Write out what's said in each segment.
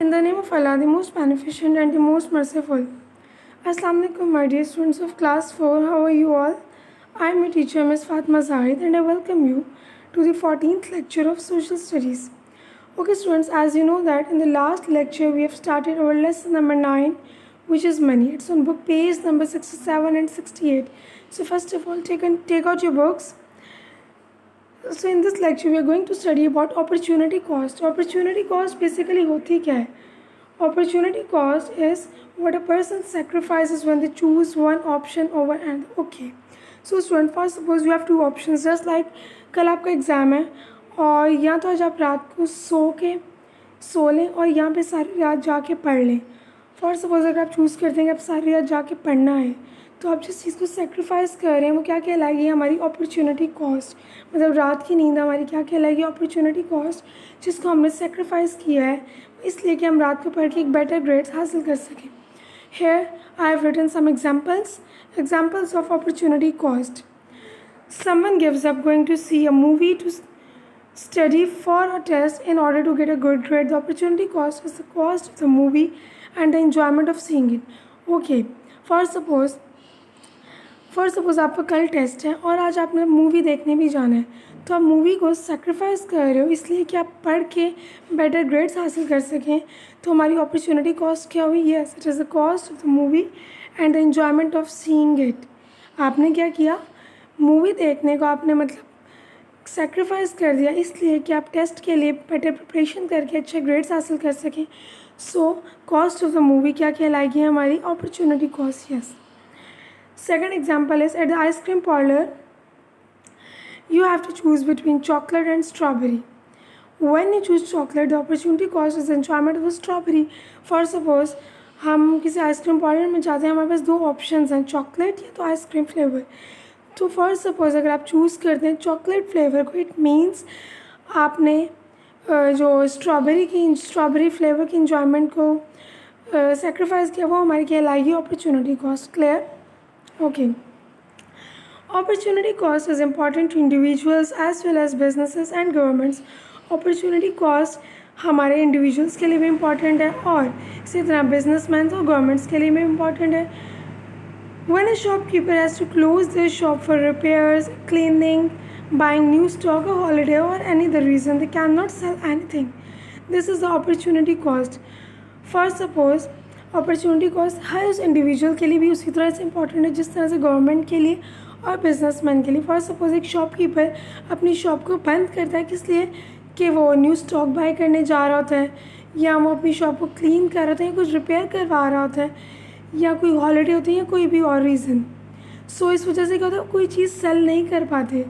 In the name of Allah, the most beneficent and the most merciful. Assalamu alaikum, my dear students of class 4. How are you all? I am your teacher, Ms. Fatma Zahid, and I welcome you to the 14th lecture of Social Studies. Okay, students, as you know that in the last lecture we have started our lesson number 9, which is money. It's on book page number 67 and 68. So first of all, take out your books. So in this lecture we are going to study about opportunity cost. Opportunity cost basically होती क्या है? Opportunity cost is what a person sacrifices when they choose one option over another. Okay. So student, first suppose you have two options. Just like कल आपका exam है और या तो आज आप रात को सो लें और यहाँ पे सारी रात जाके पढ़ लें. फॉर सपोज अगर आप चूज़ करते हैं कि आप सारी रात जाके पढ़ना है, तो आप जिस चीज़ को सेक्रीफाइस कर रहे हैं वो क्या कहलाएगी? हमारी अपॉर्चुनिटी कॉस्ट. मतलब रात की नींद हमारी क्या कहलाएगी? अपॉर्चुनिटी कॉस्ट, जिसको हमने सेक्रीफाइस किया है इसलिए कि हम रात को पढ़ के एक बेटर ग्रेड्स हासिल कर सकें. Here I have written some examples of opportunity cost. Someone gives up going to see a movie to study for a test in order to get a good grade. The opportunity cost is the cost of the movie and the enjoyment of seeing it. Okay, for suppose आपका कल test है और आज आपने movie देखने भी जाना है, तो आप मूवी को सेक्रीफाइस कर रहे हो इसलिए कि आप पढ़ के बेटर ग्रेड्स हासिल कर सकें. तो हमारी अपॉर्चुनिटी कॉस्ट क्या हुई? Yes, it is the cost of the movie and the enjoyment of seeing it. आपने क्या किया? मूवी देखने को आपने मतलब सेक्रीफाइस कर दिया इसलिए कि आप टेस्ट के लिए बेटर प्रिपरेशन करके अच्छे ग्रेड्स हासिल कर सकें. So cost of the movie क्या कहलाएगी? हमारी opportunity cost. Yes. Second example is at the ice cream parlor, you have to choose between chocolate and strawberry. When you choose chocolate, the opportunity cost is the enjoyment of a strawberry. For suppose हम किसी ice cream parlour में जाते हैं, हमारे पास दो options हैं, chocolate या तो आइसक्रीम फ्लेवर. तो फॉर सपोज़ अगर आप चूज़ करते हैं चॉकलेट फ्लेवर को, इट मीन्स आपने जो स्ट्रॉबेरी फ्लेवर की इंजॉयमेंट को सेक्रीफाइस किया, वो हमारी कहलाएगी opportunity cost. Clear? Okay. Opportunity cost is important to individuals as well as businesses and governments. Opportunity cost हमारे इंडिविजुअल्स के लिए भी इम्पॉर्टेंट है और इसी तरह बिजनेसमैन और गवर्नमेंट्स के लिए भी इम्पॉर्टेंट है. When a shopkeeper has to close their shop for repairs, cleaning, buying new stock, a holiday or any other reason, they cannot sell anything. This is the opportunity cost. For suppose opportunity cost हर उस individual के लिए भी उसी तरह से important है जिस तरह से गवर्नमेंट के लिए और बिजनेसमैन के लिए. फॉर सपोज एक शॉपकीपर अपनी शॉप को बंद करता है किस लिए? कि वो न्यू स्टॉक बाय करने जा रहा होता है, या वो अपनी शॉप को क्लीन कर रहा होता है, या कुछ रिपेयर करवा रहा होता है, या कोई हॉलीडे होती है, या कोई भी और रीज़न. सो इस वजह से क्या होता है? कोई चीज़ सेल नहीं कर पाते.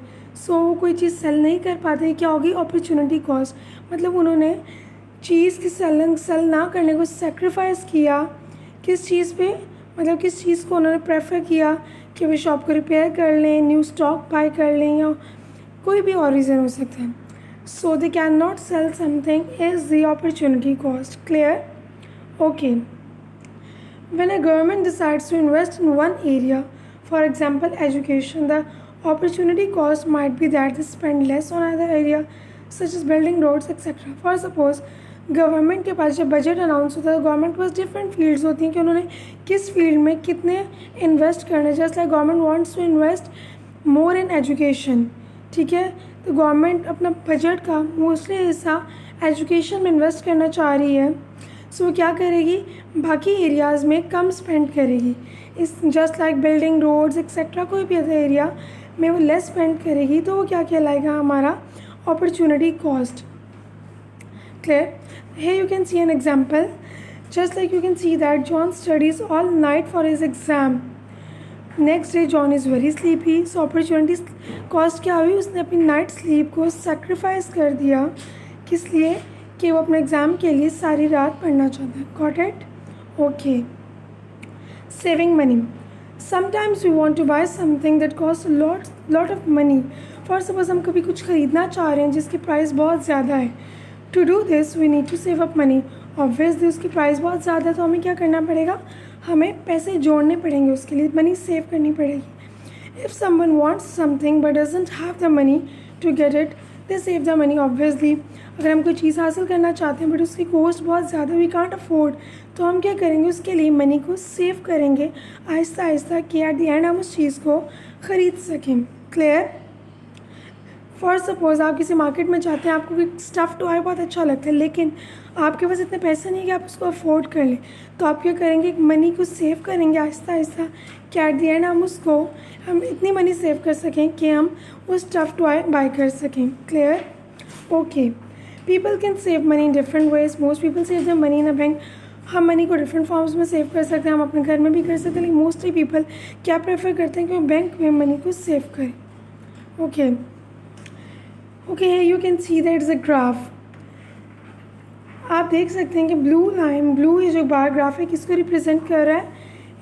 कोई चीज़ सेल नहीं कर पाते, क्या होगी? Opportunity cost. मतलब उन्होंने चीज़ की सेल ना करने को सेक्रीफाइस किया. किस चीज़ पे? मतलब किस चीज़ को उन्होंने प्रेफर किया कि वे शॉप को रिपेयर कर लें, न्यू स्टॉक बाय कर लें, या कोई भी और रीज़न हो सकता है. So they can not sell something is the opportunity cost. Clear? Okay. When a government decides to invest in one area, for example education, the opportunity cost might be that they spend less on other area such as building roads etc. For suppose government के पास जब budget announce होता है, government के पास different fields होती हैं कि उन्होंने किस फील्ड में कितने इन्वेस्ट करने. Just like government wants to invest more in education. ठीक है, तो गवर्नमेंट अपना बजट का मोस्टली हिस्सा एजुकेशन में इन्वेस्ट करना चाह रही है. सो क्या करेगी? बाकी एरियाज़ में कम स्पेंड करेगी. Is just like building roads etcetera कोई भी अदर एरिया में वो लेस स्पेंड करेगी, तो वो क्या कहलाएगा? हमारा opportunity cost. Clear? Here you can see an example. Just like you can see that John studies all night for his exam. Next day John is very sleepy. So opportunity cost क्या हुई? उसने अपनी night sleep को sacrifice कर दिया. किस लिए? कि वो अपने एग्ज़ाम के लिए सारी रात पढ़ना चाहता है. Got it? Okay. Saving money. Sometimes we want to buy something that costs a lot of money. For suppose हम कभी कुछ ख़रीदना चाह रहे हैं जिसकी प्राइस बहुत ज़्यादा है. To do this we need to save up money. Obviously उसकी प्राइस बहुत ज़्यादा है तो हमें क्या करना पड़ेगा? हमें पैसे जोड़ने पड़ेंगे, उसके लिए मनी सेव करनी पड़ेगी. If someone wants something but doesn't have the money to get it, they save the money. Obviously अगर हम कोई चीज़ हासिल करना चाहते हैं बट उसकी कॉस्ट बहुत ज़्यादा, वी कांट अफोर्ड, तो हम क्या करेंगे, उसके लिए मनी को सेव करेंगे आहिस्ता आहिस्ता कि एट द एंड हम उस चीज़ को ख़रीद सकें। क्लियर? फॉर सपोज़ आप किसी मार्केट में जाते हैं, आपको कोई स्टफ़ टॉय बहुत अच्छा लगता है लेकिन आपके पास इतने पैसे नहीं है कि आप उसको अफोर्ड कर लें, तो आप क्या करेंगे, मनी को सेव करेंगे आहिस्ता आहिस्ता कि एट द एंड हम इतनी मनी सेव कर सकें कि हम वो स्टफ़ टॉय बाय कर सकें। Clear? Okay. People can save money in different ways. Most people save the money in a bank. हम मनी को डिफरेंट फॉर्म्स में सेव कर सकते हैं, हम अपने घर में भी कर सकते हैं, लेकिन मोस्टली पीपल क्या प्रेफर करते हैं कि वो बैंक में मनी को सेव करें। Okay okay, you can see that is a graph. आप देख सकते हैं कि ब्लू लाइन, ब्लू ये जो बार ग्राफ है किसको रिप्रेजेंट कर रहा है,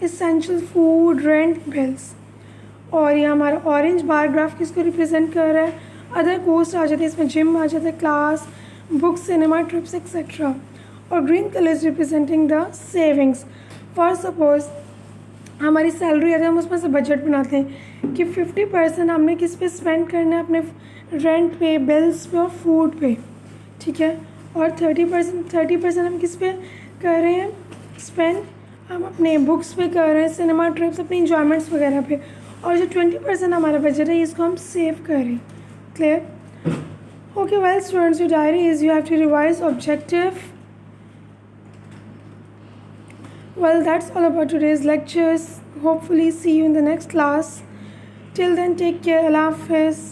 एसेंशियल फूड, रेंट, बिल्स। और ये हमारा ऑरेंज बार ग्राफ किसको रिप्रेजेंट कर रहा है, अदर कोस्ट आ जाते हैं, इसमें जिम आ जाता है, class, books, cinema, trips etcetera. और green colour is representing the savings. For suppose हमारी सैलरी है, हम उसमें से बजट बनाते हैं कि 50% हमने किस पे स्पेंड करना है, अपने रेंट पे, बिल्स पे और फूड पे, ठीक है। और 30% हम किस पे कर रहे हैं स्पेंड, हम अपने बुक्स पे कर रहे हैं, सिनेमा, ट्रिप्स, अपने इंजॉयमेंट्स वगैरह पे। और जो 20% हमारा बजट है इसको हम सेव करें। Clear? Okay, well students, your diary is, you have to revise objective. Well, that's all about today's lectures. Hopefully see you in the next class. Till then, take care. Allah Hafiz.